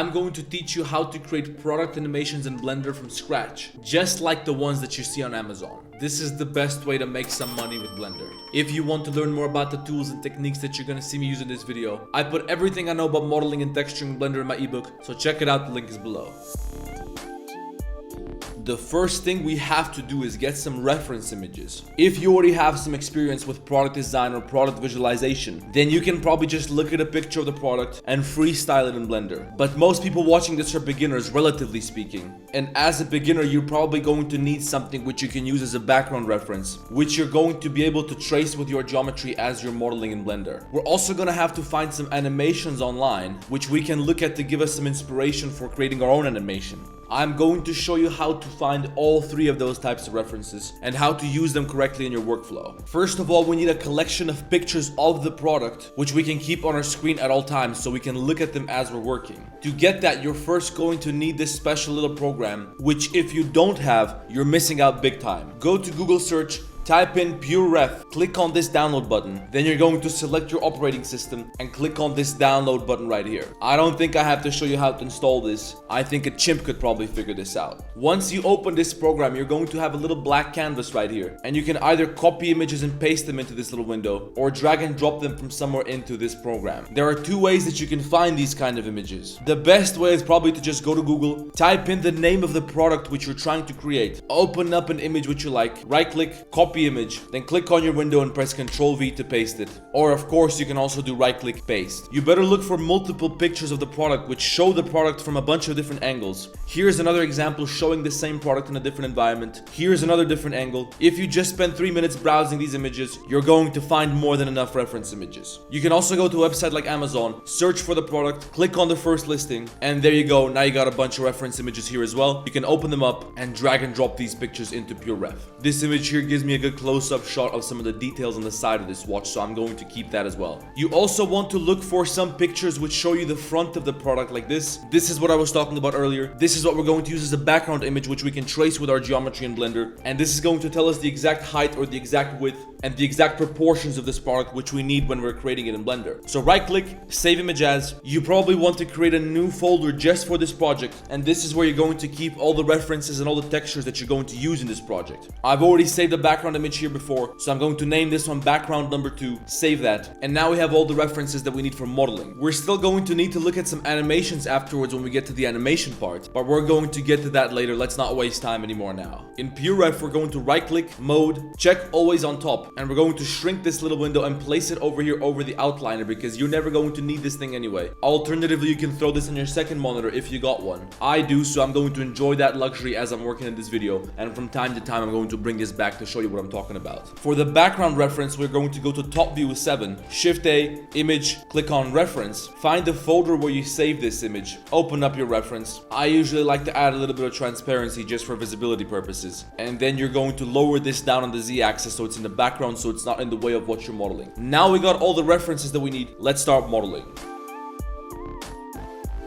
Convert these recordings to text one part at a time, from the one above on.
I'm going to teach you how to create product animations in Blender from scratch, just like the ones that you see on Amazon. This is the best way to make some money with Blender. If you want to learn more about the tools and techniques that you're gonna see me use in this video, I put everything I know about modeling and texturing in Blender in my ebook, so check it out, the link is below. The first thing we have to do is get some reference images. If you already have some experience with product design or product visualization, then you can probably just look at a picture of the product and freestyle it in Blender. But most people watching this are beginners, relatively speaking. And as a beginner, you're probably going to need something which you can use as a background reference, which you're going to be able to trace with your geometry as you're modeling in Blender. We're also gonna have to find some animations online, which we can look at to give us some inspiration for creating our own animation. I'm going to show you how to find all three of those types of references and how to use them correctly in your workflow. First of all, we need a collection of pictures of the product, which we can keep on our screen at all times so we can look at them as we're working. To get that, you're first going to need this special little program, which if you don't have, you're missing out big time. Go to Google search, type in PureRef, click on this download button, then you're going to select your operating system and click on this download button right here. I don't think I have to show you how to install this. I think a chimp could probably figure this out. Once you open this program, you're going to have a little black canvas right here, and you can either copy images and paste them into this little window or drag and drop them from somewhere into this program. There are two ways that you can find these kind of images. The best way is probably to just go to Google, type in the name of the product which you're trying to create, open up an image which you like, right click, copy image, then click on your window and press Ctrl V to paste it. Or of course you can also do right click paste. You better look for multiple pictures of the product which show the product from a bunch of different angles. Here's another example showing the same product in a different environment. Here's another different angle. If you just spend 3 minutes browsing these images, you're going to find more than enough reference images. You can also go to a website like Amazon, search for the product, click on the first listing, and there you go. Now you got a bunch of reference images here as well. You can open them up and drag and drop these pictures into PureRef. This image here gives me a good close-up shot of some of the details on the side of this watch, so I'm going to keep that as well. You also want to look for some pictures which show you the front of the product like this. This is what I was talking about earlier. This is what we're going to use as a background image which we can trace with our geometry in Blender, and this is going to tell us the exact height or the exact width and the exact proportions of this product which we need when we're creating it in Blender. So right click, save image as. You probably want to create a new folder just for this project, and this is where you're going to keep all the references and all the textures that you're going to use in this project. I've already saved the background image here before, so I'm going to name this one background number 2, save that, and now we have all the references that we need for modeling. We're still going to need to look at some animations afterwards when we get to the animation part, but we're going to get to that later. Let's not waste time anymore now. In PureRef, we're going to right click, mode, check always on top, and we're going to shrink this little window and place it over here over the outliner because you're never going to need this thing anyway. Alternatively, you can throw this on your second monitor if you got one. I do, so I'm going to enjoy that luxury as I'm working in this video, and from time to time I'm going to bring this back to show you what I'm talking about. For the background reference, we're going to go to top view with 7, shift A, image, click on reference, find the folder where you save this image, open up your reference. I usually like to add a little bit of transparency just for visibility purposes, and then you're going to lower this down on the Z-axis so it's in the background, so it's not in the way of what you're modeling. Now we got all the references that we need. Let's start modeling.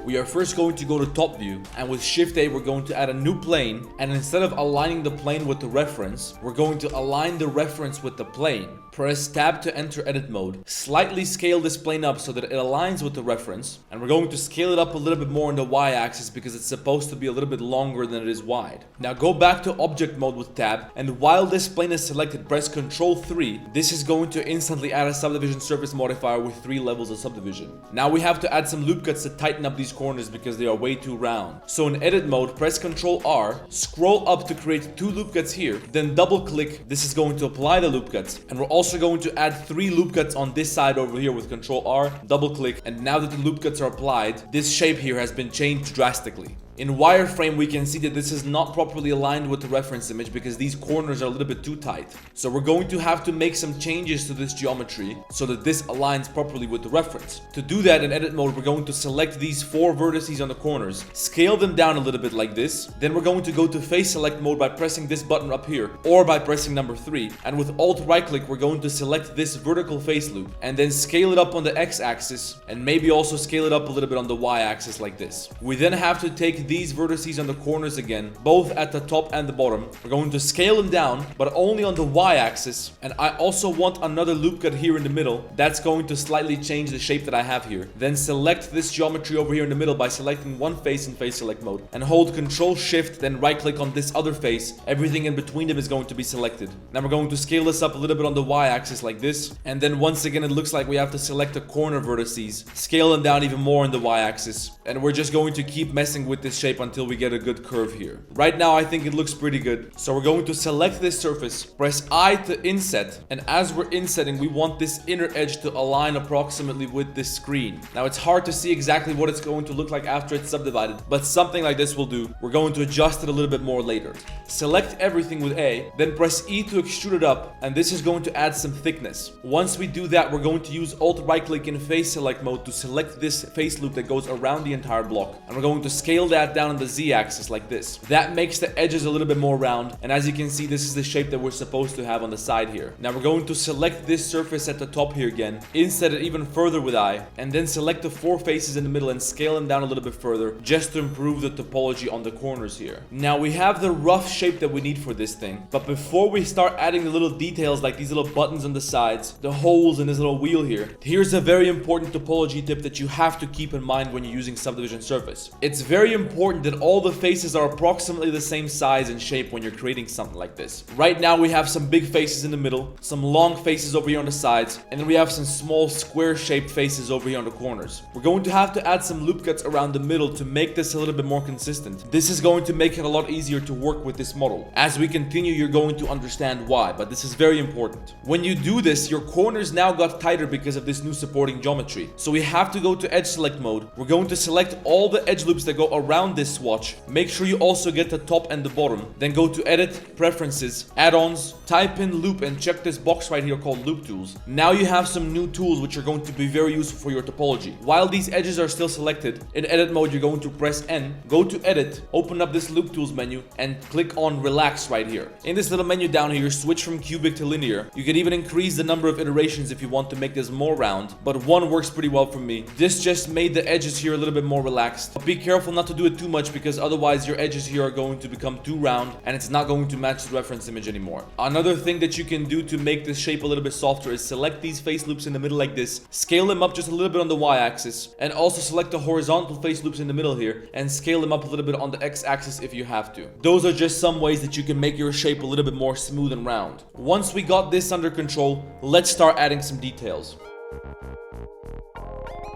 We are first going to go to top view, and with shift A we're going to add a new plane, and instead of aligning the plane with the reference, we're going to align the reference with the plane. Press tab to enter edit mode. Slightly scale this plane up so that it aligns with the reference, and we're going to scale it up a little bit more on the y-axis because it's supposed to be a little bit longer than it is wide. Now go back to object mode with tab, and while this plane is selected, press Ctrl 3. This is going to instantly add a subdivision surface modifier with 3 levels of subdivision. Now we have to add some loop cuts to tighten up these corners because they are way too round. So in edit mode, press Ctrl R, scroll up to create 2 loop cuts here, then double click. This is going to apply the loop cuts, and we're also going to add 3 loop cuts on this side over here with Ctrl R, double click, and now that the loop cuts are applied, this shape here has been changed drastically. In wireframe, we can see that this is not properly aligned with the reference image because these corners are a little bit too tight. So we're going to have to make some changes to this geometry so that this aligns properly with the reference. To do that, in edit mode, we're going to select these 4 vertices on the corners, scale them down a little bit like this. Then we're going to go to face select mode by pressing this button up here or by pressing number 3. And with alt right click, we're going to select this vertical face loop and then scale it up on the x-axis and maybe also scale it up a little bit on the y-axis like this. We then have to take take these vertices on the corners again, both at the top and the bottom. We're going to scale them down, but only on the y-axis. And I also want another loop cut here in the middle. That's going to slightly change the shape that I have here. Then select this geometry over here in the middle by selecting one face in face select mode. And hold Control Shift, then right click on this other face. Everything in between them is going to be selected. Now we're going to scale this up a little bit on the y-axis like this. And then once again, it looks like we have to select the corner vertices. Scale them down even more on the y-axis. And we're just going to keep messing with this shape until we get a good curve here. Right now, I think it looks pretty good. So we're going to select this surface, press I to inset. And as we're insetting, we want this inner edge to align approximately with this screen. Now it's hard to see exactly what it's going to look like after it's subdivided, but something like this will do. We're going to adjust it a little bit more later. Select everything with A, then press E to extrude it up, and this is going to add some thickness. Once we do that, we're going to use Alt right click in face select mode to select this face loop that goes around the entire block. And we're going to scale that down on the Z axis like this. That makes the edges a little bit more round, and as you can see, this is the shape that we're supposed to have on the side here. Now we're going to select this surface at the top here again, inset it even further with I, and then select the four faces in the middle and scale them down a little bit further, just to improve the topology on the corners here. Now we have the rough shape that we need for this thing, but before we start adding the little details like these little buttons on the sides, the holes in this little wheel here, here's a very important topology tip that you have to keep in mind when you're using subdivision surface. It's very important that all the faces are approximately the same size and shape when you're creating something like this. Right now we have some big faces in the middle, some long faces over here on the sides, and then we have some small square shaped faces over here on the corners. We're going to have to add some loop cuts around the middle to make this a little bit more consistent. This is going to make it a lot easier to work with this model. As we continue, you're going to understand why, but this is very important. When you do this, your corners now got tighter because of this new supporting geometry. So we have to go to edge select mode. We're going to select all the edge loops that go around this swatch. Make sure you also get the top and the bottom. Then go to edit, preferences, add-ons, type in loop, and check this box right here called loop tools. Now you have some new tools which are going to be very useful for your topology. While these edges are still selected, in edit mode you're going to press N, go to edit, open up this loop tools menu, and click on relax right here. In this little menu down here, switch from cubic to linear. You can even increase the number of iterations if you want to make this more round, but one works pretty well for me. This just made the edges here a little bit more relaxed. But be careful not to do it too much, because otherwise your edges here are going to become too round and it's not going to match the reference image anymore. Another thing that you can do to make this shape a little bit softer is select these face loops in the middle like this, scale them up just a little bit on the y-axis, and also select the horizontal face loops in the middle here and scale them up a little bit on the x-axis if you have to. Those are just some ways that you can make your shape a little bit more smooth and round. Once we got this under control, let's start adding some details.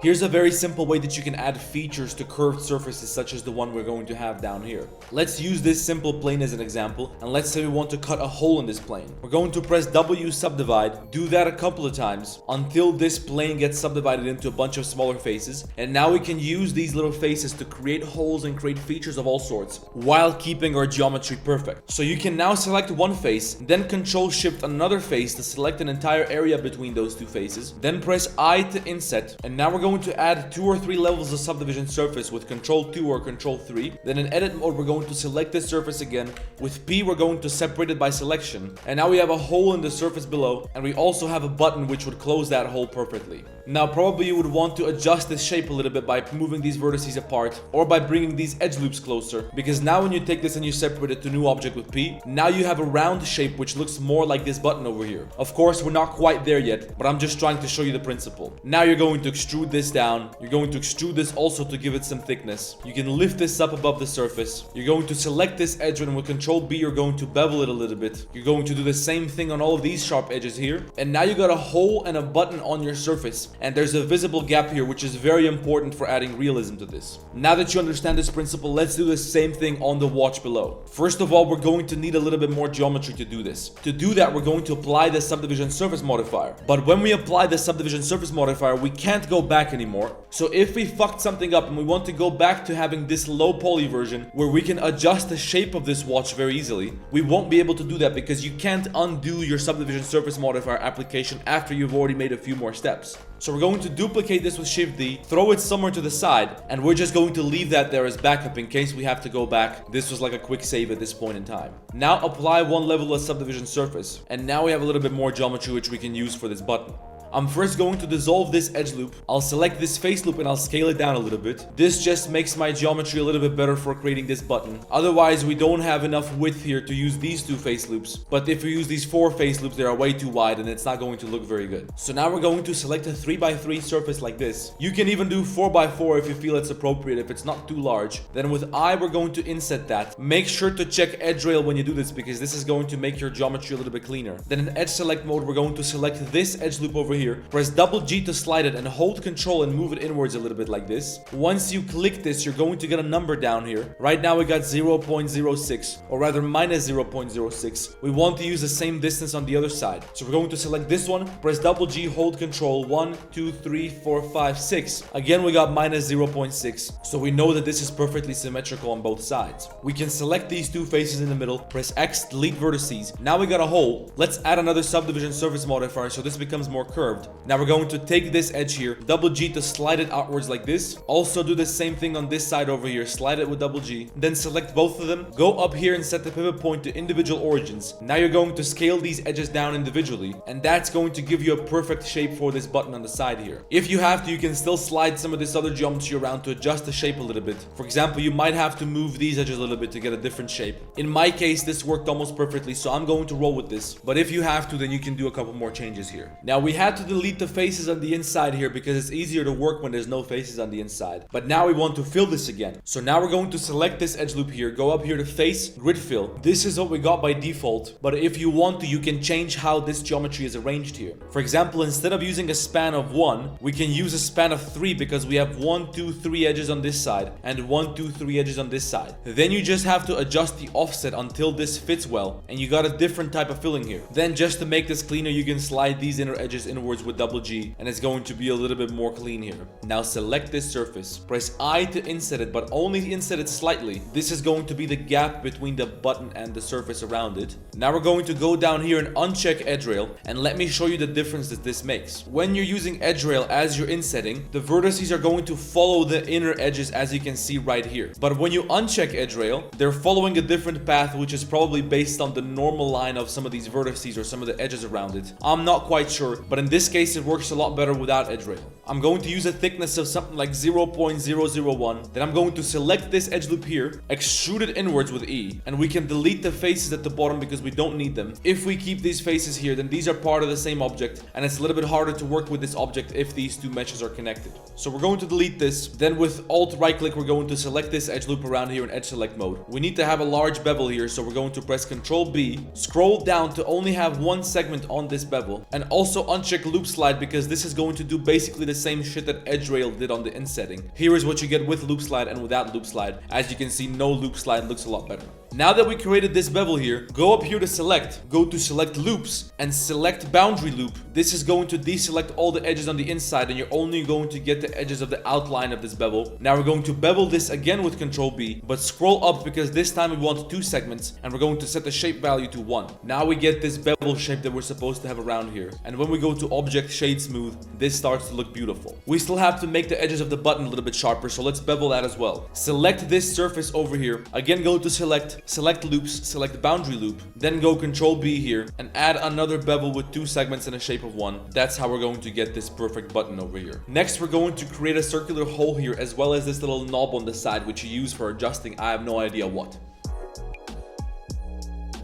Here's a very simple way that you can add features to curved surfaces such as the one we're going to have down here. Let's use this simple plane as an example, and let's say we want to cut a hole in this plane. We're going to press W subdivide, do that a couple of times until this plane gets subdivided into a bunch of smaller faces, and now we can use these little faces to create holes and create features of all sorts while keeping our geometry perfect. So you can now select one face, then Control Shift another face to select an entire area between those two faces, then press I to inset, and now we're going to add 2 or 3 levels of subdivision surface with Control 2 or Control 3. Then in edit mode, we're going to select this surface again. With P, we're going to separate it by selection. And now we have a hole in the surface below, and we also have a button which would close that hole perfectly. Now probably you would want to adjust this shape a little bit by moving these vertices apart or by bringing these edge loops closer, because now when you take this and you separate it to new object with P, now you have a round shape which looks more like this button over here. Of course, we're not quite there yet, but I'm just trying to show you the principle. Now you're going to extrude this down. You're going to extrude this also to give it some thickness. You can lift this up above the surface. You're going to select this edge, and with Control B, you're going to bevel it a little bit. You're going to do the same thing on all of these sharp edges here. And now you got a hole and a button on your surface. And there's a visible gap here, which is very important for adding realism to this. Now that you understand this principle, let's do the same thing on the watch below. First of all, we're going to need a little bit more geometry to do this. To do that, we're going to apply the subdivision surface modifier. But when we apply the subdivision surface modifier, we can't go back anymore. So if we fucked something up and we want to go back to having this low poly version where we can adjust the shape of this watch very easily, we won't be able to do that because you can't undo your subdivision surface modifier application after you've already made a few more steps. So we're going to duplicate this with Shift D, throw it somewhere to the side, and we're just going to leave that there as backup in case we have to go back. This was like a quick save at this point in time. Now apply one level of subdivision surface, and now we have a little bit more geometry which we can use for this button. I'm first going to dissolve this edge loop. I'll select this face loop and I'll scale it down a little bit. This just makes my geometry a little bit better for creating this button. Otherwise, we don't have enough width here to use these 2 face loops. But if we use these 4 face loops, they are way too wide and it's not going to look very good. So now we're going to select a 3x3 surface like this. You can even do 4x4 if you feel it's appropriate, if it's not too large. Then with I, we're going to inset that. Make sure to check edge rail when you do this because this is going to make your geometry a little bit cleaner. Then in edge select mode, we're going to select this edge loop over here. Press double G to slide it and hold control and move it inwards a little bit like this. Once you click this, you're going to get a number down here. Right now we got 0.06, or rather minus 0.06. We want to use the same distance on the other side. So we're going to select this one, press double G, hold control, 1, 2, 3, 4, 5, 6. Again, we got minus 0.6. So we know that this is perfectly symmetrical on both sides. We can select these 2 faces in the middle, press X, delete vertices. Now we got a hole. Let's add another subdivision surface modifier so this becomes more curved. Now we're going to take this edge here, double G to slide it outwards like this. Also do the same thing on this side over here, slide it with double G. Then select both of them, go up here and set the pivot point to individual origins. Now you're going to scale these edges down individually, and that's going to give you a perfect shape for this button on the side here. If you have to, you can still slide some of this other geometry around to adjust the shape a little bit. For example, you might have to move these edges a little bit to get a different shape. In my case, this worked almost perfectly, so I'm going to roll with this. But if you have to, then you can do a couple more changes here. Now we had to delete the faces on the inside here because it's easier to work when there's no faces on the inside. But now we want to fill this again. So now we're going to select this edge loop here, go up here to face, grid fill. This is what we got by default, but if you want to, you can change how this geometry is arranged here. For example, instead of using a span of 1, we can use a span of 3 because we have 1, 2, 3 edges on this side and 1, 2, 3 edges on this side. Then you just have to adjust the offset until this fits well, and you got a different type of filling here. Then just to make this cleaner, you can slide these inner edges inwards with double G, and it's going to be a little bit more clean here. Now select this surface, press I to inset it, but only inset it slightly. This is going to be the gap between the button and the surface around it. Now we're going to go down here and uncheck edge rail, and let me show you the difference that this makes. When you're using edge rail as you're insetting, the vertices are going to follow the inner edges as you can see right here. But when you uncheck edge rail, they're following a different path, which is probably based on the normal line of some of these vertices or some of the edges around it. I'm not quite sure, but in this case it works a lot better without edge rail. I'm going to use a thickness of something like 0.001. Then I'm going to select this edge loop here, extrude it inwards with E, and we can delete the faces at the bottom because we don't need them. If we keep these faces here, then these are part of the same object, and it's a little bit harder to work with this object if these 2 meshes are connected. So we're going to delete this. Then with Alt right click, we're going to select this edge loop around here in edge select mode. We need to have a large bevel here, so we're going to press Ctrl B, scroll down to only have 1 segment on this bevel, and also uncheck loop slide because this is going to do basically the same shit that edge rail did on the insetting. Here is what you get with loop slide and without loop slide. As you can see, no loop slide looks a lot better. Now that we created this bevel here, go up here to select, go to select loops and select boundary loop. This is going to deselect all the edges on the inside and you're only going to get the edges of the outline of this bevel. Now we're going to bevel this again with Ctrl B, but scroll up because this time we want 2 segments and we're going to set the shape value to 1. Now we get this bevel shape that we're supposed to have around here. And when we go to object shade smooth, this starts to look beautiful. We still have to make the edges of the button a little bit sharper, so let's bevel that as well. Select this surface over here. Again, go to select loops, select boundary loop, then go Ctrl B here and add another bevel with 2 segments in a shape of 1. That's how we're going to get this perfect button over here. Next, we're going to create a circular hole here as well as this little knob on the side which you use for adjusting I have no idea what.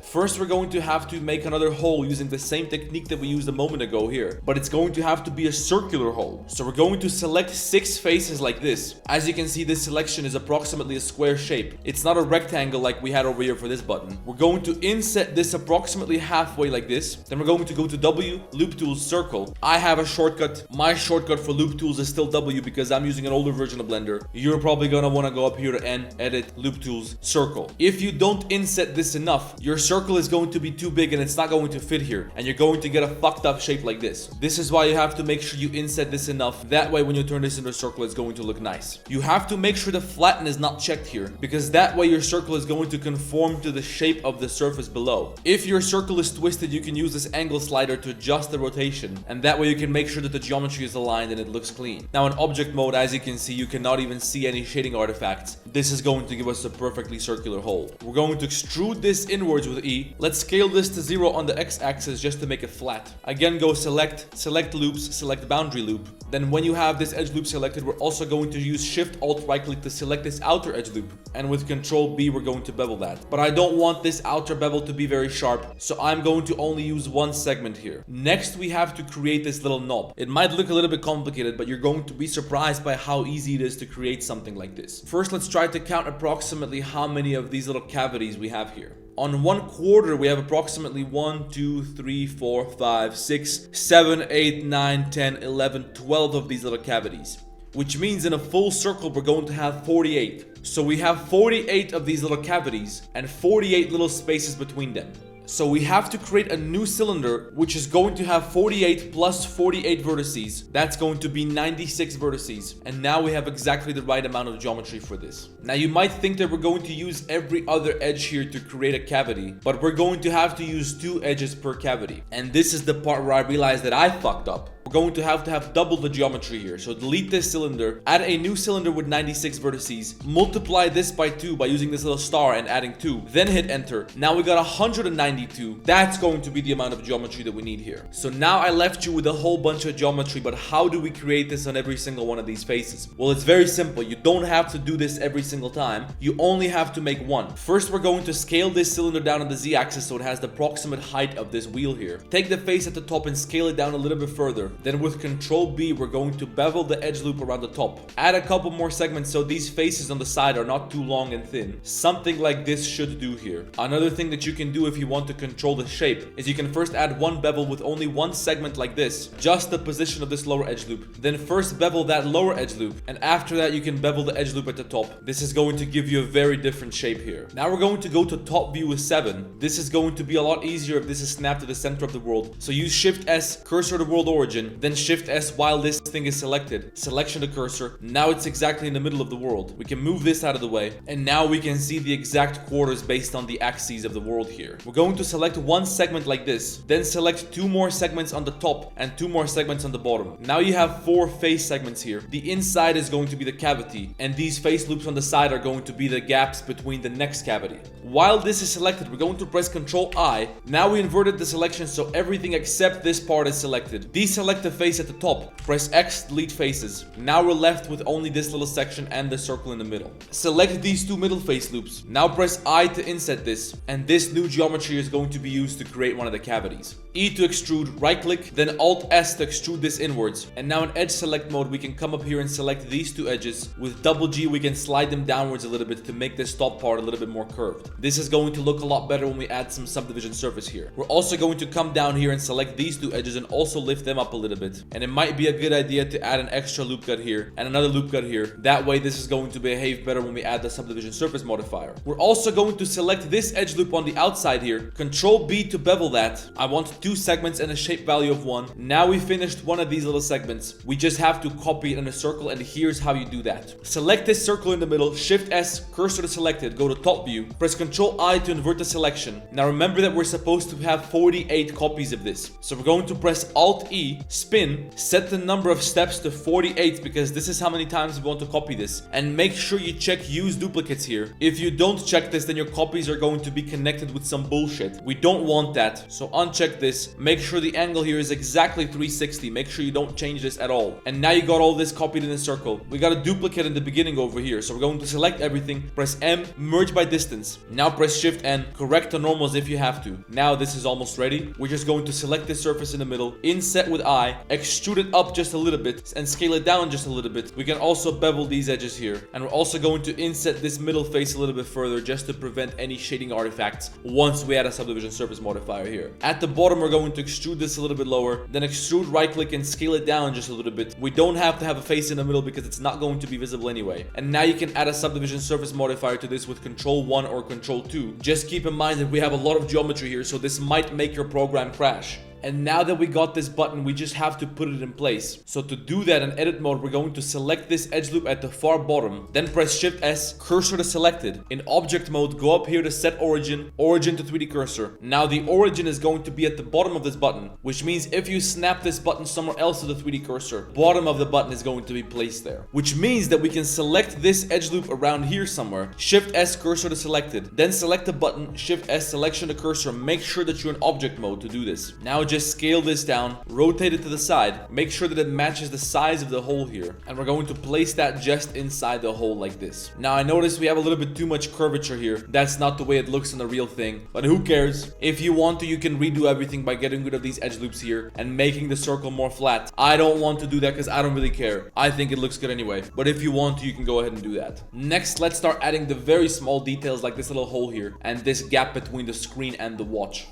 First, we're going to have to make another hole using the same technique that we used a moment ago here, but it's going to have to be a circular hole. So we're going to select 6 faces like this. As you can see, this selection is approximately a square shape. It's not a rectangle like we had over here for this button. We're going to inset this approximately halfway like this. Then we're going to go to W, Loop Tools, Circle. I have a shortcut. My shortcut for Loop Tools is still W because I'm using an older version of Blender. You're probably gonna want to go up here to N, Edit, Loop Tools, Circle. If you don't inset this enough, your circle is going to be too big and it's not going to fit here, and you're going to get a fucked up shape like this. This is why you have to make sure you inset this enough. That way when you turn this into a circle, it's going to look nice. You have to make sure the flatten is not checked here, because that way your circle is going to conform to the shape of the surface below. If your circle is twisted, you can use this angle slider to adjust the rotation, and that way you can make sure that the geometry is aligned and it looks clean. Now in object mode, as you can see, you cannot even see any shading artifacts. This is going to give us a perfectly circular hole. We're going to extrude this inwards with E. B. Let's scale this to 0 on the x-axis just to make it flat. Again, go select loops, select boundary loop. Then when you have this edge loop selected, we're also going to use Shift Alt right click to select this outer edge loop. And with Control B, we're going to bevel that. But I don't want this outer bevel to be very sharp, so I'm going to only use one segment here. Next, we have to create this little knob. It might look a little bit complicated, but you're going to be surprised by how easy it is to create something like this. First, let's try to count approximately how many of these little cavities we have here. On 1/4, we have approximately 1, 2, 3, 4, 5, 6, 7, 8, 9, 10, 11, 12 of these little cavities. Which means in a full circle, we're going to have 48. So we have 48 of these little cavities and 48 little spaces between them. So we have to create a new cylinder, which is going to have 48 plus 48 vertices. That's going to be 96 vertices. And now we have exactly the right amount of geometry for this. Now you might think that we're going to use every other edge here to create a cavity, but we're going to have to use 2 edges per cavity. And this is the part where I realized that I fucked up. We're going to have double the geometry here. So delete this cylinder, add a new cylinder with 96 vertices, multiply this by 2 by using this little star and adding 2, then hit enter. Now we got 192. That's going to be the amount of geometry that we need here. So now I left you with a whole bunch of geometry, but how do we create this on every single one of these faces? Well, it's very simple. You don't have to do this every single time. You only have to make one. First, we're going to scale this cylinder down on the z-axis so it has the approximate height of this wheel here. Take the face at the top and scale it down a little bit further. Then with Control B, we're going to bevel the edge loop around the top. Add a couple more segments so these faces on the side are not too long and thin. Something like this should do here. Another thing that you can do if you want to control the shape is you can first add one bevel with only one segment like this, just the position of this lower edge loop. Then first bevel that lower edge loop, and after that you can bevel the edge loop at the top. This is going to give you a very different shape here. Now we're going to go to top view with 7. This is going to be a lot easier if this is snapped to the center of the world. So use Shift S, cursor to world origin, then Shift S while this thing is selected. Selection to cursor. Now it's exactly in the middle of the world. We can move this out of the way, and now we can see the exact quarters based on the axes of the world here. We're going to select one segment like this, then select 2 more segments on the top and 2 more segments on the bottom. Now you have 4 face segments here. The inside is going to be the cavity, and these face loops on the side are going to be the gaps between the next cavity. While this is selected, we're going to press Ctrl I. Now we inverted the selection so everything except this part is selected. Deselect the face at the top. Press X, delete faces. Now we're left with only this little section and the circle in the middle. Select these 2 middle face loops. Now press I to inset this, and this new geometry is going to be used to create one of the cavities. E to extrude, right click, then Alt S to extrude this inwards. And now in edge select mode, we can come up here and select these 2 edges. With double G, we can slide them downwards a little bit to make this top part a little bit more curved. This is going to look a lot better when we add some subdivision surface here. We're also going to come down here and select these 2 edges and also lift them up a little bit. And it might be a good idea to add an extra loop cut here and another loop cut here. That way this is going to behave better when we add the subdivision surface modifier. We're also going to select this edge loop on the outside here. Control B to bevel that. I want 2 segments and a shape value of 1. Now we finished one of these little segments. We just have to copy it in a circle, and here's how you do that. Select this circle in the middle, Shift S, cursor to selected, go to top view, press Ctrl I to invert the selection. Now remember that we're supposed to have 48 copies of this. So we're going to press Alt E, spin, set the number of steps to 48 because this is how many times we want to copy this. And make sure you check use duplicates here. If you don't check this, then your copies are going to be connected with some bullshit. We don't want that. So uncheck this. Make sure the angle here is exactly 360. Make sure you don't change this at all. And now you got all this copied in a circle. We got a duplicate in the beginning over here. So we're going to select everything, press M, merge by distance. Now press Shift N, correct the normals if you have to. Now this is almost ready. We're just going to select this surface in the middle, inset with I, extrude it up just a little bit and scale it down just a little bit. We can also bevel these edges here. And we're also going to inset this middle face a little bit further just to prevent any shading artifacts once we add a subdivision surface modifier here. At the bottom, we're going to extrude this a little bit lower, then extrude right click and scale it down just a little bit. We don't have to have a face in the middle because it's not going to be visible anyway. And now you can add a subdivision surface modifier to this with Control 1 or Control 2. Just keep in mind that we have a lot of geometry here, so this might make your program crash. And now that we got this button, we just have to put it in place. So to do that in edit mode, we're going to select this edge loop at the far bottom, then press Shift S, cursor to selected. In object mode, go up here to set origin, origin to 3D cursor. Now the origin is going to be at the bottom of this button, which means if you snap this button somewhere else to the 3D cursor, bottom of the button is going to be placed there. Which means that we can select this edge loop around here somewhere, Shift S, cursor to selected, then select the button, Shift S, selection to cursor. Make sure that you're in object mode to do this. Now just scale this down, rotate it to the side, make sure that it matches the size of the hole here, and we're going to place that just inside the hole like this. Now I notice we have a little bit too much curvature here. That's not the way it looks in the real thing, but who cares? If you want to, you can redo everything by getting rid of these edge loops here and making the circle more flat. I don't want to do that because I don't really care. I think it looks good anyway, but if you want to, you can go ahead and do that. Next, let's start adding the very small details like this little hole here and this gap between the screen and the watch.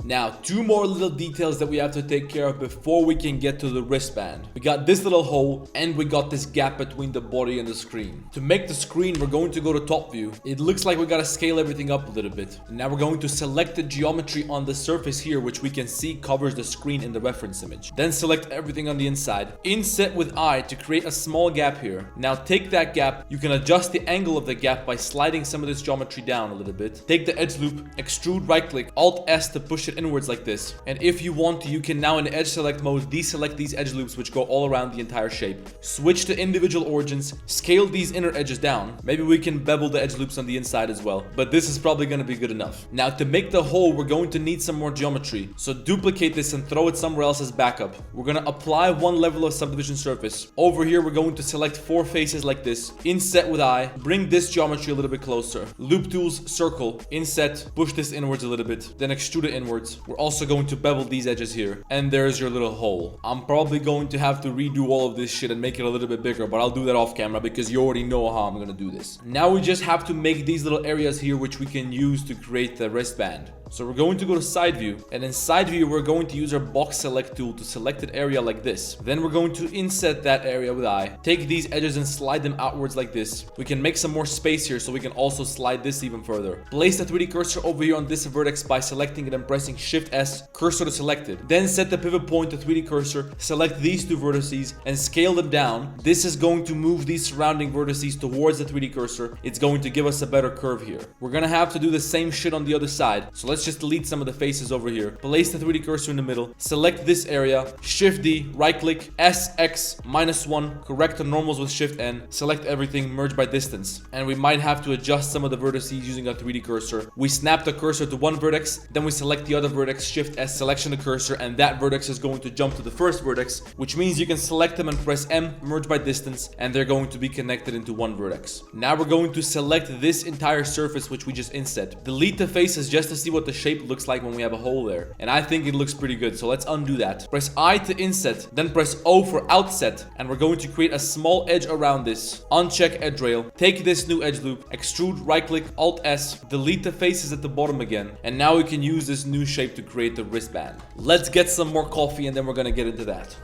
Now, two more little details that we have to take care of before we can get to the wristband. We got this little hole and we got this gap between the body and the screen. To make the screen, we're going to go to top view. It looks like we gotta scale everything up a little bit. Now we're going to select the geometry on the surface here, which we can see covers the screen in the reference image. Then select everything on the inside. Inset with I to create a small gap here. Now take that gap. You can adjust the angle of the gap by sliding some of this geometry down a little bit. Take the edge loop, extrude right click, Alt S to push it inwards like this. And if you want to, you can now in edge select mode deselect these edge loops which go all around the entire shape. Switch to individual origins, scale these inner edges down. Maybe we can bevel the edge loops on the inside as well, but this is probably going to be good enough. Now to make the hole, we're going to need some more geometry. So duplicate this and throw it somewhere else as backup. We're going to apply one level of subdivision surface. Over here, we're going to select 4 faces like this. Inset with I, bring this geometry a little bit closer. Loop tools, circle, inset, push this inwards a little bit, then extrude it inwards. We're also going to bevel these edges here. And there's your little hole. I'm probably going to have to redo all of this shit and make it a little bit bigger, but I'll do that off camera because you already know how I'm gonna do this. Now we just have to make these little areas here which we can use to create the wristband. So we're going to go to side view, and in side view we're going to use our box select tool to select an area like this. Then we're going to inset that area with I. Take these edges and slide them outwards like this. We can make some more space here so we can also slide this even further. Place the 3D cursor over here on this vertex by selecting it and pressing Shift S, cursor to selected. Then set the pivot point to 3D cursor, select these 2 vertices and scale them down. This is going to move these surrounding vertices towards the 3D cursor. It's going to give us a better curve here. We're gonna have to do the same shit on the other side. So let's just delete some of the faces over here. Place the 3D cursor in the middle. Select this area. Shift D, right click, S, X, -1. Correct the normals with Shift N. Select everything, merge by distance. And we might have to adjust some of the vertices using a 3D cursor. We snap the cursor to one vertex, then we select the other vertex, Shift S, selection to cursor, and that vertex is going to jump to the first vertex, which means you can select them and press M, merge by distance, and they're going to be connected into one vertex. Now we're going to select this entire surface which we just inset. Delete the faces just to see what the shape looks like when we have a hole there. And I think it looks pretty good, so let's undo that. Press I to inset, then press O for outset, and we're going to create a small edge around this. Uncheck edge rail, take this new edge loop, extrude, right click, Alt S, delete the faces at the bottom again, and now we can use this new shape to create the wristband. Let's get some more coffee and then we're gonna get into that.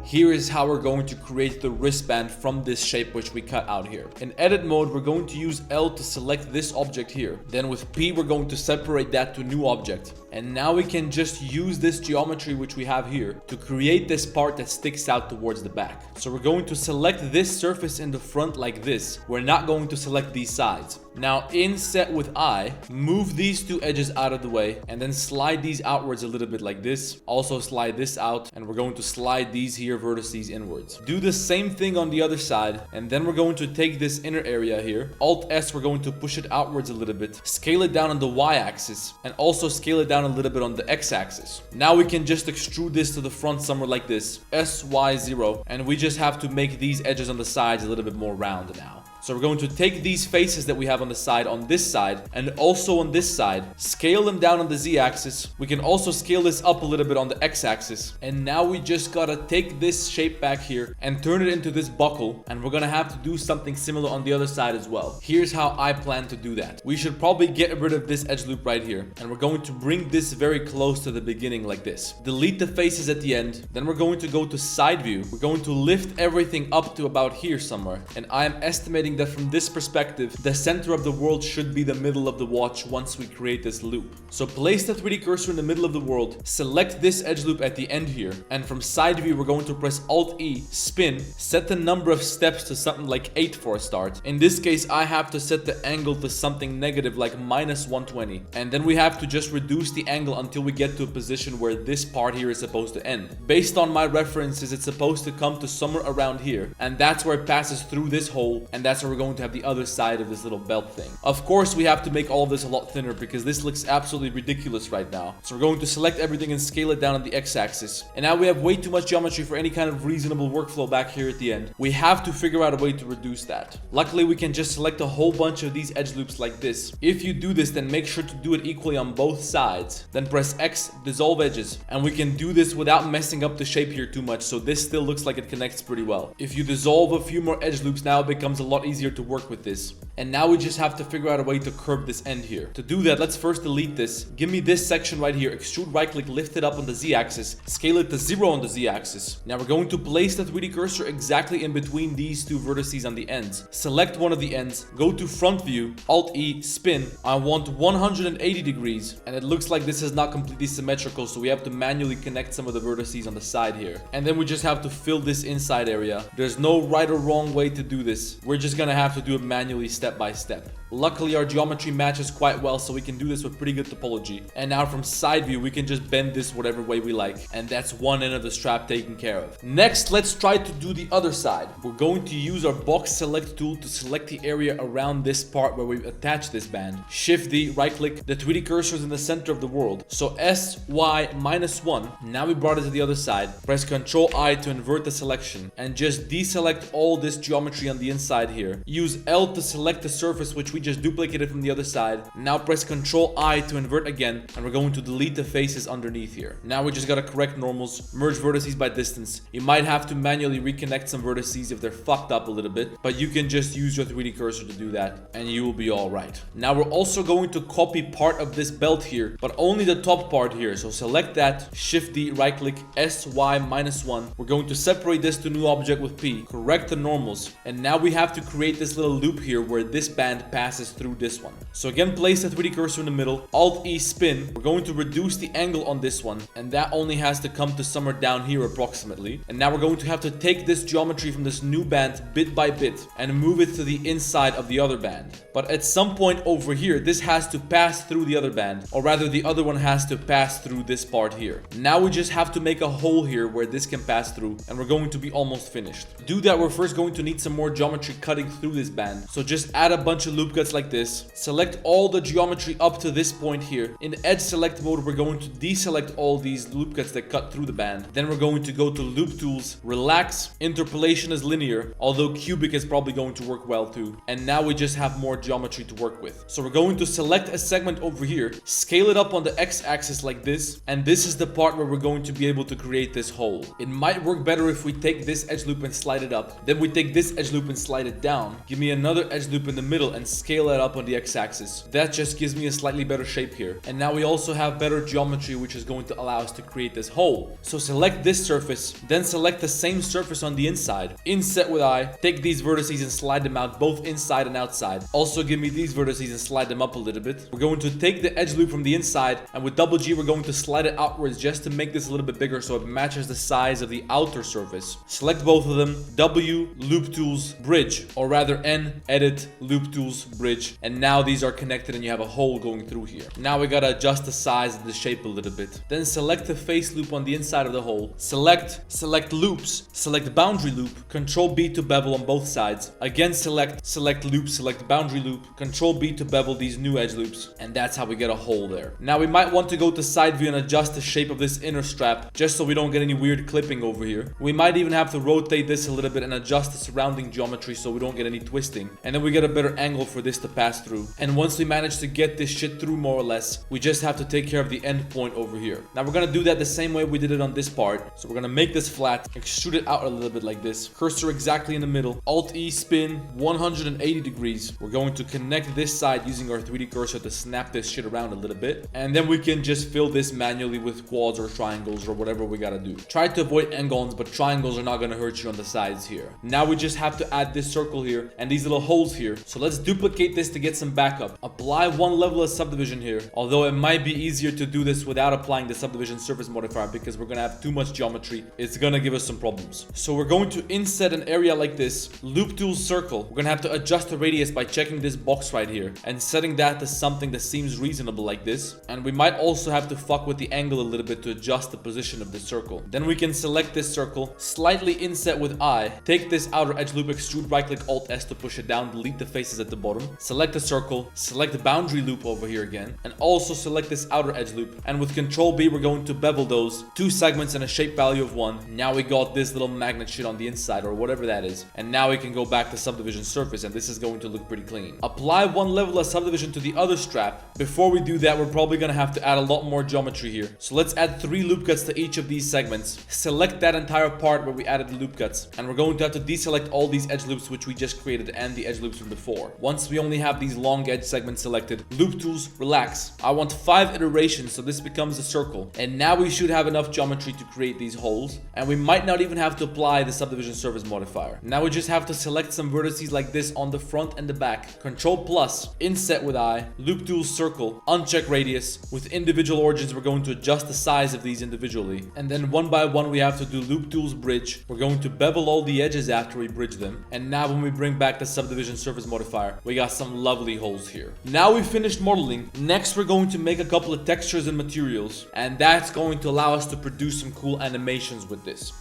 Here is how we're going to create the wristband from this shape which we cut out here. In edit mode, we're going to use L to select this object here. Then with P, we're going to separate that to new object. And now we can just use this geometry which we have here to create this part that sticks out towards the back. So we're going to select this surface in the front like this. We're not going to select these sides. Now inset with I, move these 2 edges out of the way and then slide these outwards a little bit like this. Also slide this out, and we're going to slide these here vertices inwards. Do the same thing on the other side, and then we're going to take this inner area here. Alt S, we're going to push it outwards a little bit. Scale it down on the Y axis and also scale it down a little bit on the X axis. Now we can just extrude this to the front somewhere like this. SY0, and we just have to make these edges on the sides a little bit more round now. So we're going to take these faces that we have on the side, on this side, and also on this side, scale them down on the Z-axis. We can also scale this up a little bit on the X-axis. And now we just gotta take this shape back here and turn it into this buckle. And we're gonna have to do something similar on the other side as well. Here's how I plan to do that. We should probably get rid of this edge loop right here. And we're going to bring this very close to the beginning like this. Delete the faces at the end. Then we're going to go to side view. We're going to lift everything up to about here somewhere. And I am estimating saying that from this perspective, the center of the world should be the middle of the watch once we create this loop. So place the 3D cursor in the middle of the world, select this edge loop at the end here, and from side view, we're going to press Alt-E, spin, set the number of steps to something like 8 for a start. In this case, I have to set the angle to something negative like -120. And then we have to just reduce the angle until we get to a position where this part here is supposed to end. Based on my references, it's supposed to come to somewhere around here, and that's where it passes through this hole, and that's where we're going to have the other side of this little belt thing. Of course, we have to make all of this a lot thinner because this looks absolutely ridiculous right now. So we're going to select everything and scale it down on the x-axis. And now we have way too much geometry for any kind of reasonable workflow back here at the end. We have to figure out a way to reduce that. Luckily, we can just select a whole bunch of these edge loops like this. If you do this, then make sure to do it equally on both sides. Then press X, dissolve edges, and we can do this without messing up the shape here too much, so this still looks like it connects pretty well. If you dissolve a few more edge loops, now it becomes a lot easier to work with this. And now we just have to figure out a way to curve this end here. To do that, let's first delete this. Give me this section right here, extrude right click, lift it up on the z-axis, scale it to 0 on the z-axis. Now we're going to place the 3D cursor exactly in between these two vertices on the ends. Select one of the ends, go to front view, Alt-E, spin. I want 180 degrees, and it looks like this is not completely symmetrical, so we have to manually connect some of the vertices on the side here. And then we just have to fill this inside area. There's no right or wrong way to do this. We're just gonna have to do it manually step by step. Luckily, our geometry matches quite well, so we can do this with pretty good topology. And now from side view, we can just bend this whatever way we like. And that's one end of the strap taken care of. Next, let's try to do the other side. We're going to use our box select tool to select the area around this part where we've attached this band. Shift D, right click, the 3D cursor is in the center of the world. So S, Y, -1. Now we brought it to the other side. Press Ctrl I to invert the selection. And just deselect all this geometry on the inside here. Use L to select the surface which we just duplicated from the other side. Now press Ctrl I to invert again, and we're going to delete the faces underneath here. Now we just gotta correct normals, merge vertices by distance. You might have to manually reconnect some vertices if they're fucked up a little bit, but you can just use your 3D cursor to do that, and you will be alright. Now we're also going to copy part of this belt here, but only the top part here. So select that, Shift D, right click, S, Y, -1. We're going to separate this to new object with P, correct the normals, and now we have to create this little loop here where this band passes through this one. So again, place the 3D cursor in the middle, Alt-E, spin. We're going to reduce the angle on this one, and that only has to come to somewhere down here approximately. And now we're going to have to take this geometry from this new band bit by bit and move it to the inside of the other band. But at some point over here, this has to pass through the other band, or rather the other one has to pass through this part here. Now we just have to make a hole here where this can pass through, and we're going to be almost finished. To do that, we're first going to need some more geometry cutting through this band. So just add a bunch of loop cuts like this. Select all the geometry up to this point here. In edge select mode, we're going to deselect all these loop cuts that cut through the band. Then we're going to go to loop tools, relax, interpolation is linear, although cubic is probably going to work well too. And now we just have more geometry to work with. So we're going to select a segment over here, scale it up on the x-axis like this, and this is the part where we're going to be able to create this hole. It might work better if we take this edge loop and slide it up. Then we take this edge loop and slide it down. Give me another edge loop in the middle and scale it up on the x-axis. That just gives me a slightly better shape here. And now we also have better geometry, which is going to allow us to create this hole. So select this surface, then select the same surface on the inside. Inset with I, take these vertices and slide them out both inside and outside. Also give me these vertices and slide them up a little bit. We're going to take the edge loop from the inside, and with double G we're going to slide it outwards just to make this a little bit bigger so it matches the size of the outer surface. Select both of them, W, loop tools, bridge, or rather N, edit, loop tools, bridge, and now these are connected and you have a hole going through here. Now we gotta adjust the size and the shape a little bit. Then select the face loop on the inside of the hole. Select loops, select boundary loop, Control B to bevel on both sides. Again select loop, select boundary loop, Control B to bevel these new edge loops, and that's how we get a hole there. Now we might want to go to side view and adjust the shape of this inner strap just so we don't get any weird clipping over here. We might even have to rotate this a little bit and adjust the surrounding geometry so we don't get any twisting. And then we get a better angle for this to pass through. And once we manage to get this shit through more or less, we just have to take care of the end point over here. Now we're gonna do that the same way we did it on this part. So we're gonna make this flat, extrude it out a little bit like this, cursor exactly in the middle, Alt-E spin 180 degrees. We're going to connect this side using our 3D cursor to snap this shit around a little bit. And then we can just fill this manually with quads or triangles or whatever we gotta do. Try to avoid n-gons, but triangles are not gonna hurt you on the sides here. Now we just have to add this circle here and these little holes here. So let's duplicate this to get some backup. Apply one level of subdivision here, although it might be easier to do this without applying the subdivision surface modifier because we're gonna have too much geometry. It's gonna give us some problems. So we're going to inset an area like this, loop tool circle. We're gonna have to adjust the radius by checking this box right here and setting that to something that seems reasonable like this. And we might also have to fuck with the angle a little bit to adjust the position of the circle. Then we can select this circle, slightly inset with I, take this outer edge loop, extrude, right click Alt S to push it down, delete the faces at the bottom, select the circle, select the boundary loop over here again, and also select this outer edge loop. And with Control B, we're going to bevel those, 2 segments and a shape value of 1. Now we got this little magnet shit on the inside or whatever that is. And now we can go back to subdivision surface and this is going to look pretty clean. Apply one level of subdivision to the other strap. Before we do that, we're probably gonna have to add a lot more geometry here. So let's add 3 loop cuts to each of these segments. Select that entire part where we added the loop cuts. And we're going to have to deselect all these edge loops which we just created and the edge loops from before. Once we only have these long edge segments selected, loop tools, relax. I want 5 iterations so this becomes a circle. And now we should have enough geometry to create these holes. And we might not even have to apply the subdivision surface modifier. Now we just have to select some vertices like this on the front and the back. Control plus, inset with I, loop tool circle, uncheck radius. With individual origins, we're going to adjust the size of these individually. And then one by one, we have to do loop tools bridge. We're going to bevel all the edges after we bridge them. And now when we bring back the subdivision surface modifier, we got some lovely holes here. Now we finished modeling. Next, we're going to make a couple of textures and materials. And that's going to allow us to produce some cool animations with this.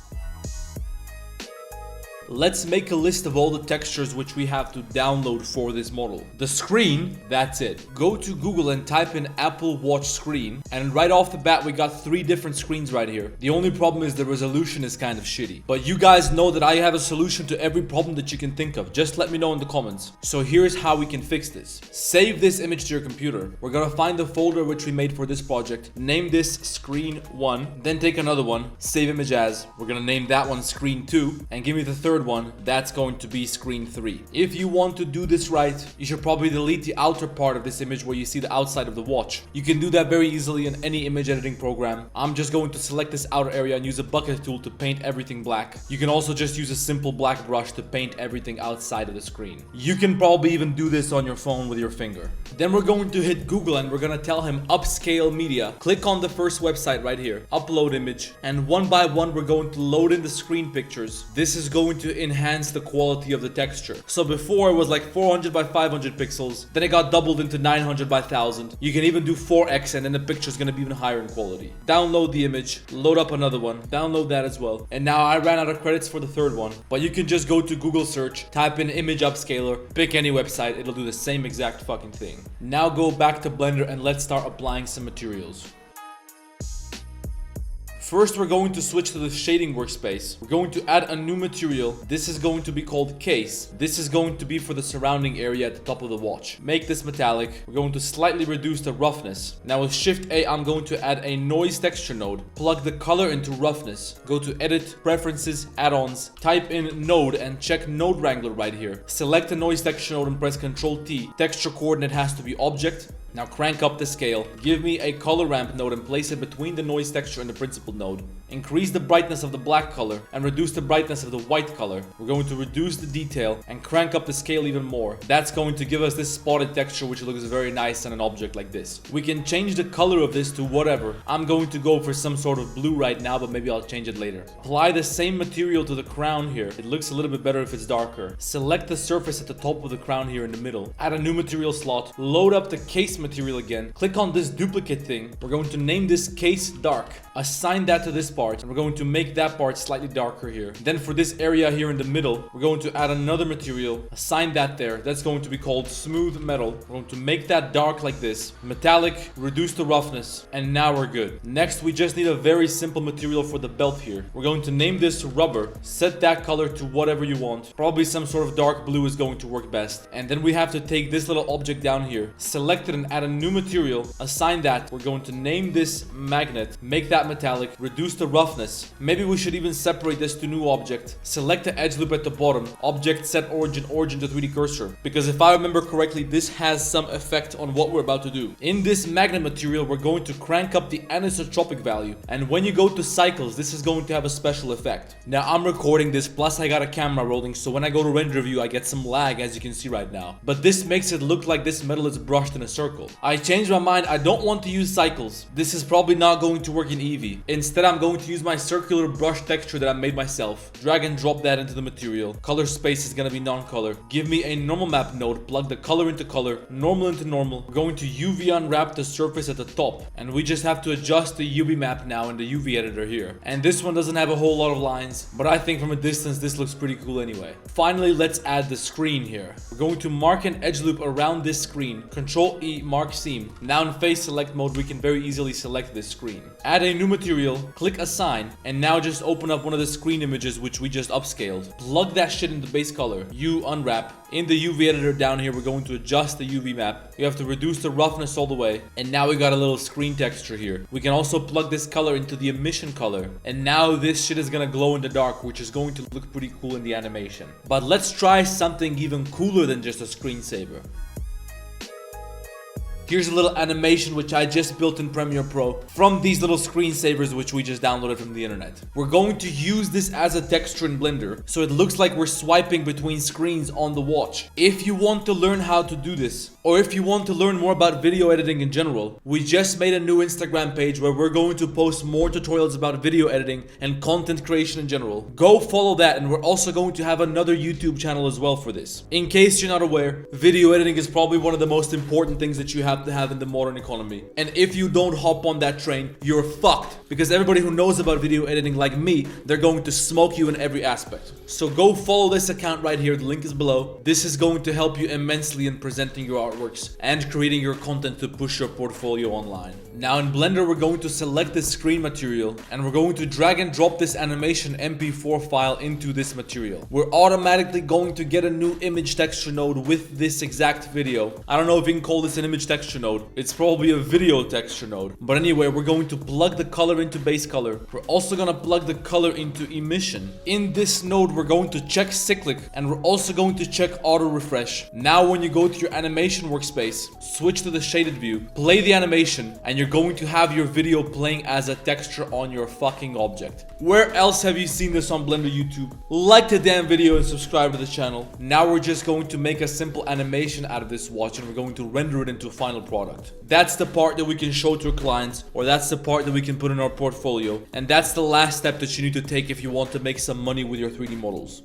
Let's make a list of all the textures which we have to download for this model. The screen, that's it. Go to Google and type in Apple Watch screen, and right off the bat we got 3 different screens right here. The only problem is the resolution is kind of shitty. But you guys know that I have a solution to every problem that you can think of. Just let me know in the comments. So here's how we can fix this. Save this image to your computer. We're gonna find the folder which we made for this project. Name this screen 1, then take another one, save image as. We're gonna name that one screen 2, and give me the third one, that's going to be screen 3. If you want to do this right, you should probably delete the outer part of this image where you see the outside of the watch. You can do that very easily in any image editing program. I'm just going to select this outer area and use a bucket tool to paint everything black. You can also just use a simple black brush to paint everything outside of the screen. You can probably even do this on your phone with your finger. Then we're going to hit Google and we're gonna tell him upscale media. Click on the first website right here, upload image, and one by one we're going to load in the screen pictures. This is going to enhance the quality of the texture. So before it was like 400 by 500 pixels, then it got doubled into 900 by 1000. You can even do 4x and then the picture is gonna be even higher in quality. Download the image, load up another one, download that as well. And now I ran out of credits for the third one, but you can just go to Google search, type in image upscaler, pick any website, it'll do the same exact fucking thing. Now go back to Blender and let's start applying some materials. First, we're going to switch to the shading workspace. We're going to add a new material. This is going to be called case. This is going to be for the surrounding area at the top of the watch. Make this metallic. We're going to slightly reduce the roughness. Now with Shift A, I'm going to add a noise texture node. Plug the color into roughness. Go to Edit, Preferences, Add-ons. Type in Node and check Node Wrangler right here. Select the noise texture node and press Ctrl T. Texture coordinate has to be object. Now crank up the scale. Give me a color ramp node and place it between the noise texture and the principled node. Increase the brightness of the black color and reduce the brightness of the white color. We're going to reduce the detail and crank up the scale even more. That's going to give us this spotted texture which looks very nice on an object like this. We can change the color of this to whatever. I'm going to go for some sort of blue right now, but maybe I'll change it later. Apply the same material to the crown here. It looks a little bit better if it's darker. Select the surface at the top of the crown here in the middle. Add a new material slot. Load up the case material again. Click on this duplicate thing. We're going to name this case dark. Assign that to this part, and we're going to make that part slightly darker here. Then for this area here in the middle, we're going to add another material. Assign that there. That's going to be called smooth metal. We're going to make that dark like this. Metallic, reduce the roughness, and now we're good. Next, we just need a very simple material for the belt here. We're going to name this rubber. Set that color to whatever you want. Probably some sort of dark blue is going to work best. And then we have to take this little object down here, select it and add a new material. Assign that. We're going to name this magnet. Make that metallic. Reduce the roughness. Maybe we should even separate this to new object. Select the edge loop at the bottom. Object set origin to 3D cursor. Because if I remember correctly, this has some effect on what we're about to do. In this magnet material, we're going to crank up the anisotropic value. And when you go to cycles, this is going to have a special effect. Now I'm recording this, plus I got a camera rolling, so when I go to render view, I get some lag, as you can see right now. But this makes it look like this metal is brushed in a circle. I changed my mind. I don't want to use cycles. This is probably not going to work in Eevee. Instead, I'm going to use my circular brush texture that I made myself. Drag and drop that into the material. Color space is going to be non-color. Give me a normal map node. Plug the color into color, normal into normal. We're going to UV unwrap the surface at the top. And we just have to adjust the UV map now in the UV editor here. And this one doesn't have a whole lot of lines, but I think from a distance, this looks pretty cool anyway. Finally, let's add the screen here. We're going to mark an edge loop around this screen. Control E, mark seam. Now in face select mode, we can very easily select this screen. Add a new material, click assign, and now just open up one of the screen images which we just upscaled. Plug that shit into base color. U unwrap. In the UV editor down here, we're going to adjust the UV map. We have to reduce the roughness all the way. And now we got a little screen texture here. We can also plug this color into the emission color. And now this shit is gonna glow in the dark, which is going to look pretty cool in the animation. But let's try something even cooler than just a screensaver. Here's a little animation which I just built in Premiere Pro from these little screensavers which we just downloaded from the internet. We're going to use this as a texture in Blender, so it looks like we're swiping between screens on the watch. If you want to learn how to do this, or if you want to learn more about video editing in general, we just made a new Instagram page where we're going to post more tutorials about video editing and content creation in general. Go follow that, and we're also going to have another YouTube channel as well for this. In case you're not aware, video editing is probably one of the most important things that you have to have in the modern economy. And if you don't hop on that train, you're fucked. Because everybody who knows about video editing like me, they're going to smoke you in every aspect. So go follow this account right here, the link is below. This is going to help you immensely in presenting your artworks and creating your content to push your portfolio online. Now in Blender, we're going to select the screen material and we're going to drag and drop this animation MP4 file into this material. We're automatically going to get a new image texture node with this exact video. I don't know if you can call this an image texture node. It's probably a video texture node. But anyway, we're going to plug the color into base color. We're also going to plug the color into emission. In this node, we're going to check cyclic and we're also going to check auto refresh. Now when you go to your animation workspace, switch to the shaded view, play the animation, and you're going to have your video playing as a texture on your fucking object. Where else have you seen this on Blender YouTube? Like the damn video and subscribe to the channel. Now we're just going to make a simple animation out of this watch and we're going to render it into a final product. That's the part that we can show to our clients, or that's the part that we can put in our portfolio. And that's the last step that you need to take if you want to make some money with your 3D models.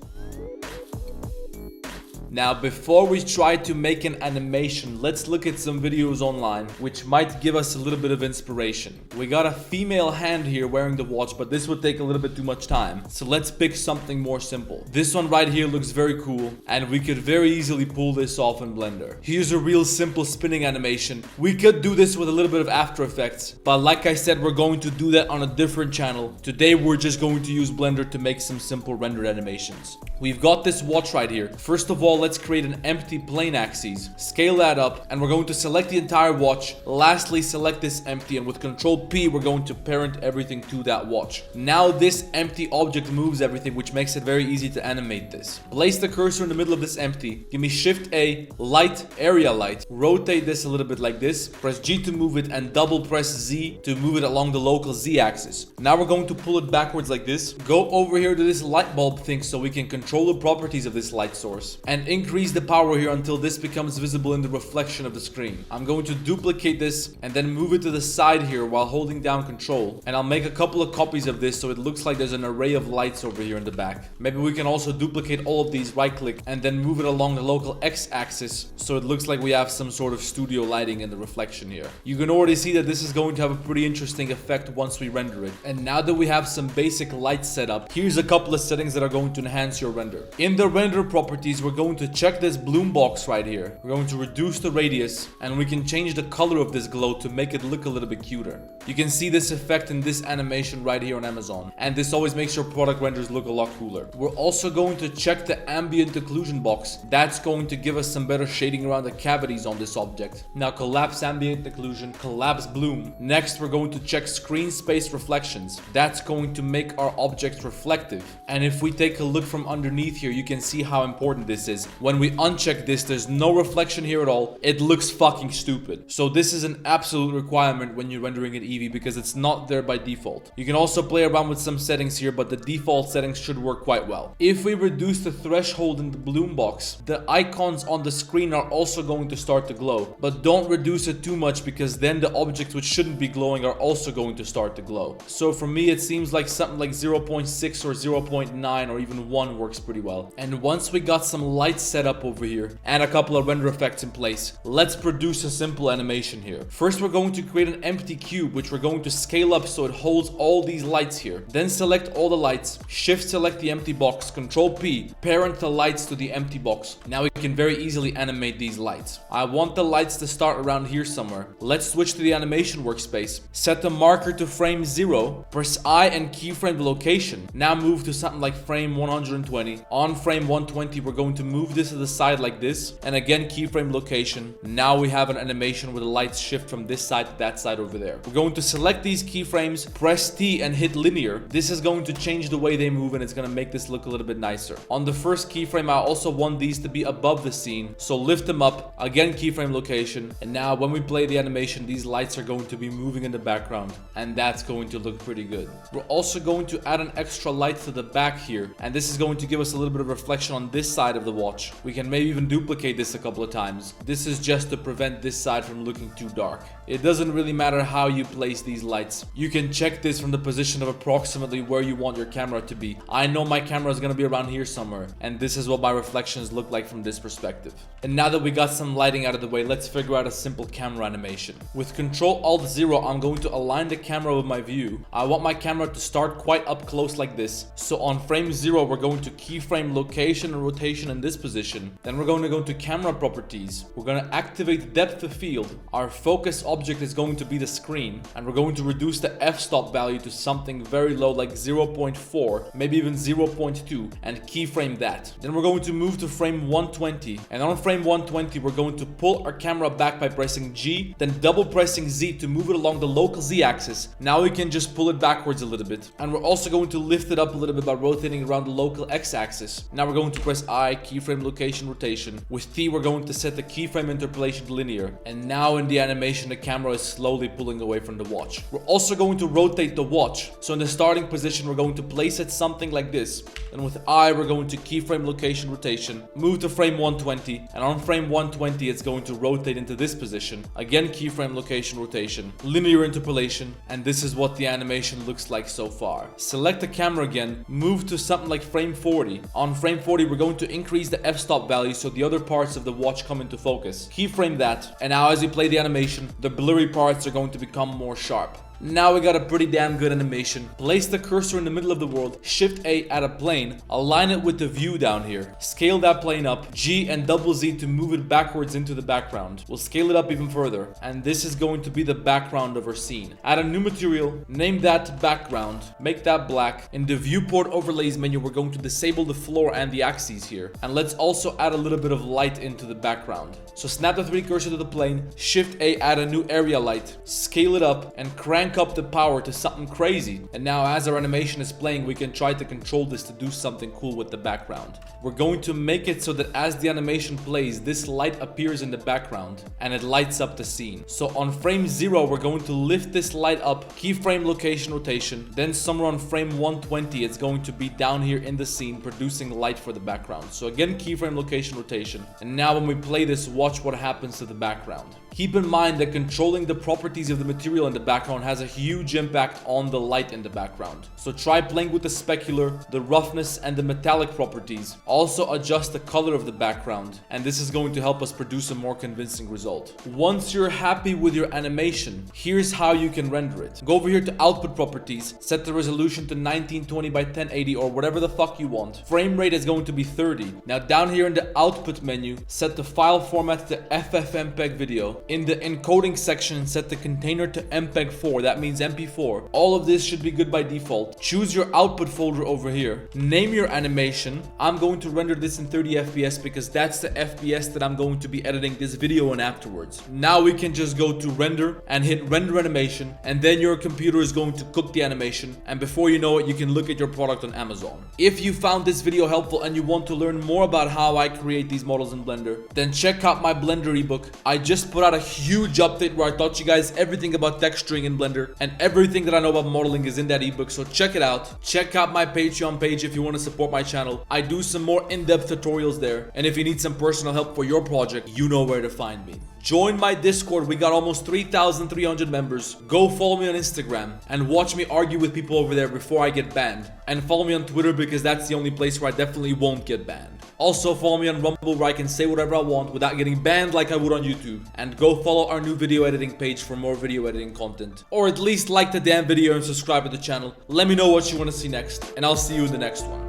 Now, before we try to make an animation, let's look at some videos online, which might give us a little bit of inspiration. We got a female hand here wearing the watch, but this would take a little bit too much time. So let's pick something more simple. This one right here looks very cool, and we could very easily pull this off in Blender. Here's a real simple spinning animation. We could do this with a little bit of After Effects, but like I said, we're going to do that on a different channel. Today, we're just going to use Blender to make some simple rendered animations. We've got this watch right here. First of all, let's create an empty plane axis. Scale that up, and we're going to select the entire watch. Lastly, select this empty, and with Control P, we're going to parent everything to that watch. Now this empty object moves everything, which makes it very easy to animate this. Place the cursor in the middle of this empty. Give me Shift A, light, area light. Rotate this a little bit like this. Press G to move it, and double press Z to move it along the local Z axis. Now we're going to pull it backwards like this. Go over here to this light bulb thing so we can control the properties of this light source. And increase the power here until this becomes visible in the reflection of the screen. I'm going to duplicate this and then move it to the side here while holding down Control, and I'll make a couple of copies of this so it looks like there's an array of lights over here in the back. Maybe we can also duplicate all of these, right click, and then move it along the local x-axis so it looks like we have some sort of studio lighting in the reflection here. You can already see that this is going to have a pretty interesting effect once we render it. And now that we have some basic lights set up, here's a couple of settings that are going to enhance your render. In the render properties, we're going to check this bloom box right here. We're going to reduce the radius, and we can change the color of this glow to make it look a little bit cuter. You can see this effect in this animation right here on Amazon, and this always makes your product renders look a lot cooler. We're also going to check the ambient occlusion box. That's going to give us some better shading around the cavities on this object. Now collapse ambient occlusion, collapse bloom. Next, we're going to check screen space reflections. That's going to make our objects reflective. And if we take a look from underneath here, you can see how important this is. When we uncheck this, there's no reflection here at all. It looks fucking stupid. So this is an absolute requirement when you're rendering in Eevee because it's not there by default. You can also play around with some settings here, but the default settings should work quite well. If we reduce the threshold in the bloom box, the icons on the screen are also going to start to glow. But don't reduce it too much because then the objects which shouldn't be glowing are also going to start to glow. So for me, it seems like something like 0.6 or 0.9 or even 1 works pretty well. And once we got some lights set up over here and a couple of render effects in place, let's produce a simple animation here. First, we're going to create an empty cube, which we're going to scale up so it holds all these lights here. Then select all the lights, shift select the empty box, Control P, parent the lights to the empty box. Now we can very easily animate these lights. I want the lights to start around here somewhere. Let's switch to the animation workspace. Set the marker to frame 0, press I and keyframe the location. Now move to something like frame 120. On frame 120, we're going to move this to the side like this, and again keyframe location. Now we have an animation where the lights shift from this side to that side over there. We're going to select these keyframes, press T and hit linear. This is going to change the way they move and it's going to make this look a little bit nicer. On the first keyframe, I also want these to be above the scene, so lift them up, again keyframe location, and now when we play the animation, these lights are going to be moving in the background, and that's going to look pretty good. We're also going to add an extra light to the back here, and this is going to give us a little bit of reflection on this side of the watch. We can maybe even duplicate this a couple of times. This is just to prevent this side from looking too dark. It doesn't really matter how you place these lights. You can check this from the position of approximately where you want your camera to be. I know my camera is going to be around here somewhere, and this is what my reflections look like from this perspective. And now that we got some lighting out of the way, let's figure out a simple camera animation. With Control-Alt-0, I'm going to align the camera with my view. I want my camera to start quite up close like this. So on frame 0, we're going to keyframe location and rotation in this position. Then we're going to go to camera properties. We're going to activate depth of field. Our focus object is going to be the screen, and we're going to reduce the f-stop value to something very low like 0.4, maybe even 0.2, and keyframe that. Then we're going to move to frame 120, and on frame 120 we're going to pull our camera back by pressing G, then double pressing Z to move it along the local Z axis. Now we can just pull it backwards a little bit, and we're also going to lift it up a little bit by rotating around the local X axis. Now we're going to press I, keyframe location rotation. With T, we're going to set the keyframe interpolation to linear, and now in the animation the camera is slowly pulling away from the watch. We're also going to rotate the watch. So in the starting position, we're going to place it something like this. And with I, we're going to keyframe location rotation, move to frame 120, and on frame 120, it's going to rotate into this position. Again, keyframe location rotation, linear interpolation, and this is what the animation looks like so far. Select the camera again, move to something like frame 40. On frame 40, we're going to increase the f-stop value so the other parts of the watch come into focus. Keyframe that, and now as you play the animation, the blurry parts are going to become more sharp. Now we got a pretty damn good animation. Place the cursor in the middle of the world, Shift A at a plane, align it with the view down here, scale that plane up, G and double Z to move it backwards into the background. We'll scale it up even further, and this is going to be the background of our scene. Add a new material, name that background, make that black. In the viewport overlays menu, we're going to disable the floor and the axes here, and let's also add a little bit of light into the background. So snap the 3D cursor to the plane, Shift A, add a new area light, scale it up, and crank crank up the power to something crazy. And now as our animation is playing, we can try to control this to do something cool with the background. We're going to make it so that as the animation plays, this light appears in the background and it lights up the scene. So on frame 0, we're going to lift this light up, keyframe location rotation, then somewhere on frame 120, it's going to be down here in the scene producing light for the background. So again, keyframe location rotation. And now when we play this, watch what happens to the background. Keep in mind that controlling the properties of the material in the background has a huge impact on the light in the background. So try playing with the specular, the roughness, and the metallic properties. Also adjust the color of the background, and this is going to help us produce a more convincing result. Once you're happy with your animation, here's how you can render it. Go over here to output properties, set the resolution to 1920 by 1080 or whatever the fuck you want. Frame rate is going to be 30. Now down here in the output menu, set the file format to FFmpeg video. In the encoding section, set the container to MPEG-4, that means MP4. All of this should be good by default. Choose your output folder over here. Name your animation. I'm going to render this in 30 FPS because that's the FPS that I'm going to be editing this video in afterwards. Now we can just go to render and hit render animation, and then your computer is going to cook the animation, and before you know it, you can look at your product on Amazon. If you found this video helpful and you want to learn more about how I create these models in Blender, then check out my Blender ebook. I just put out a huge update where I taught you guys everything about texturing in Blender, and everything that I know about modeling is in that ebook, so check it out. Check out my Patreon page if you want to support my channel. I do some more in-depth tutorials there, and if you need some personal help for your project, you know where to find me. Join my Discord. We got almost 3,300 members. Go follow me on Instagram and watch me argue with people over there before I get banned. And follow me on Twitter because that's the only place where I definitely won't get banned. Also follow me on Rumble where I can say whatever I want without getting banned like I would on YouTube. And go follow our new video editing page for more video editing content. Or at least like the damn video and subscribe to the channel. Let me know what you want to see next, and I'll see you in the next one.